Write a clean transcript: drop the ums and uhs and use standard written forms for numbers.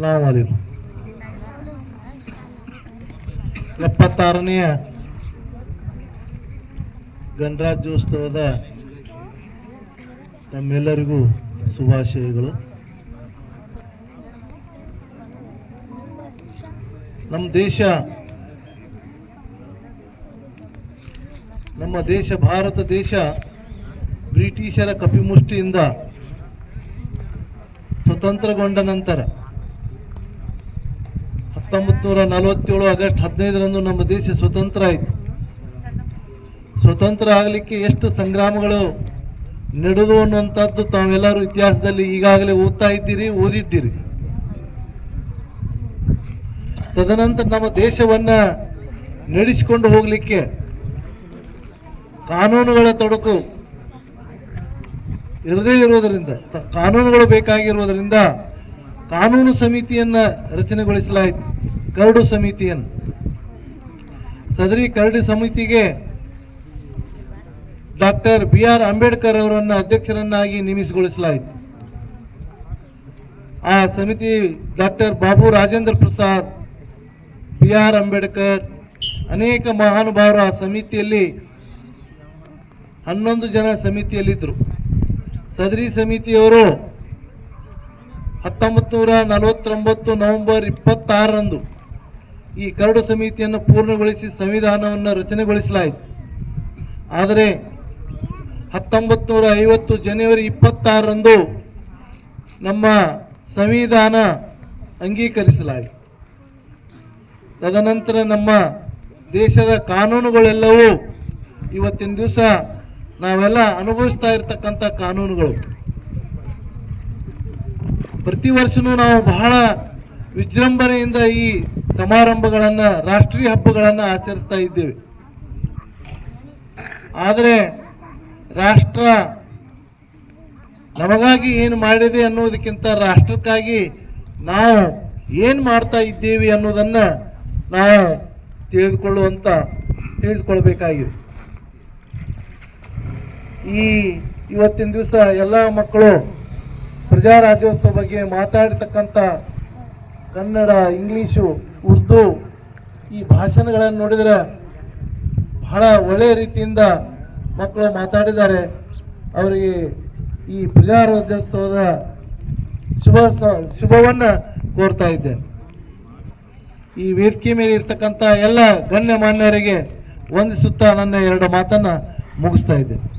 ಅಸ್ಲಾಂ ವಾಲೇಕುಂ. 76ನೆಯ ಗಣರಾಜ್ಯೋತ್ಸವದ ನಮ್ಮೆಲ್ಲರಿಗೂ ಶುಭಾಶಯಗಳು. ನಮ್ಮ ದೇಶ ಭಾರತ ದೇಶ ಬ್ರಿಟಿಷರ ಕಪಿಮುಷ್ಟಿಯಿಂದ ಸ್ವತಂತ್ರಗೊಂಡ ನಂತರ 1947 ಆಗಸ್ಟ್ 15ರಂದು ನಮ್ಮ ದೇಶ ಸ್ವತಂತ್ರ ಆಯಿತು. ಸ್ವತಂತ್ರ ಆಗಲಿಕ್ಕೆ ಎಷ್ಟು ಸಂಗ್ರಾಮಗಳು ನಡೆದು ಅನ್ನುವಂಥದ್ದು ತಾವೆಲ್ಲರೂ ಇತಿಹಾಸದಲ್ಲಿ ಈಗಾಗಲೇ ಓದಿದ್ದೀರಿ. ತದನಂತರ ನಮ್ಮ ದೇಶವನ್ನ ನಡೆಸಿಕೊಂಡು ಹೋಗಲಿಕ್ಕೆ ಕಾನೂನುಗಳ ತೊಡಕು ಇರದೇ ಇರುವುದರಿಂದ, ಕಾನೂನುಗಳು ಬೇಕಾಗಿರುವುದರಿಂದ ಕಾನೂನು ಸಮಿತಿಯನ್ನ ರಚನೆಗೊಳಿಸಲಾಯಿತು, ಕರಡು ಸಮಿತಿಯನ್ನು. ಸದರಿ ಕರಡು ಸಮಿತಿಗೆ ಡಾಕ್ಟರ್ BR ಅಂಬೇಡ್ಕರ್ ಅವರನ್ನು ಅಧ್ಯಕ್ಷರನ್ನಾಗಿ ನೇಮಿಸಿಗೊಳಿಸಲಾಯಿತು. ಆ ಸಮಿತಿ ಡಾಕ್ಟರ್ ಬಾಬು ರಾಜೇಂದ್ರ ಪ್ರಸಾದ್, BR ಅಂಬೇಡ್ಕರ್, ಅನೇಕ ಮಹಾನುಭಾವರು ಆ ಸಮಿತಿಯಲ್ಲಿ 11 ಜನ ಸಮಿತಿಯಲ್ಲಿದ್ದರು. ಸದರಿ ಸಮಿತಿಯವರು 1949 ನವೆಂಬರ್ 26ರಂದು ಈ ಕರಡು ಸಮಿತಿಯನ್ನು ಪೂರ್ಣಗೊಳಿಸಿ ಸಂವಿಧಾನವನ್ನು ರಚನೆಗೊಳಿಸಲಾಯಿತು. ಆದರೆ 1950 ಜನವರಿ 26ರಂದು ನಮ್ಮ ಸಂವಿಧಾನ ಅಂಗೀಕರಿಸಲಾಯಿತು. ತದನಂತರ ನಮ್ಮ ದೇಶದ ಕಾನೂನುಗಳೆಲ್ಲವೂ ಇವತ್ತಿನ ದಿವಸ ನಾವೆಲ್ಲ ಅನುಭವಿಸ್ತಾ ಇರತಕ್ಕಂಥ ಕಾನೂನುಗಳು. ಪ್ರತಿ ವರ್ಷನೂ ನಾವು ಬಹಳ ವಿಜೃಂಭಣೆಯಿಂದ ಈ ಸಮಾರಂಭಗಳನ್ನು, ರಾಷ್ಟ್ರೀಯ ಹಬ್ಬಗಳನ್ನು ಆಚರಿಸ್ತಾ ಇದ್ದೇವೆ. ಆದರೆ ರಾಷ್ಟ್ರ ನಮಗಾಗಿ ಏನು ಮಾಡಿದೆ ಅನ್ನೋದಕ್ಕಿಂತ ರಾಷ್ಟ್ರಕ್ಕಾಗಿ ನಾವು ಏನು ಮಾಡ್ತಾ ಇದ್ದೇವೆ ಅನ್ನೋದನ್ನು ನಾವು ತಿಳಿದುಕೊಳ್ಬೇಕಾಗಿದೆ. ಇವತ್ತಿನ ದಿವಸ ಎಲ್ಲ ಮಕ್ಕಳು ಪ್ರಜಾರಾಜ್ಯೋತ್ಸವ ಬಗ್ಗೆ ಮಾತಾಡಿರ್ತಕ್ಕಂಥ ಕನ್ನಡ, ಇಂಗ್ಲೀಷು, ಉರ್ದು ಈ ಭಾಷಣಗಳನ್ನು ನೋಡಿದರೆ ಬಹಳ ಒಳ್ಳೆಯ ರೀತಿಯಿಂದ ಮಕ್ಕಳು ಮಾತಾಡಿದ್ದಾರೆ. ಅವರಿಗೆ ಈ ಪ್ರಜಾರಾಜ್ಯೋತ್ಸವದ ಶುಭವನ್ನು ಕೋರ್ತಾ ಇದ್ದೇನೆ. ಈ ವೇದಿಕೆ ಮೇಲೆ ಇರ್ತಕ್ಕಂಥ ಎಲ್ಲ ಗಣ್ಯಮಾನ್ಯರಿಗೆ ವಂದಿಸುತ್ತಾ ನನ್ನ 2 ಮಾತನ್ನ ಮುಗಿಸ್ತಾ ಇದ್ದೇನೆ.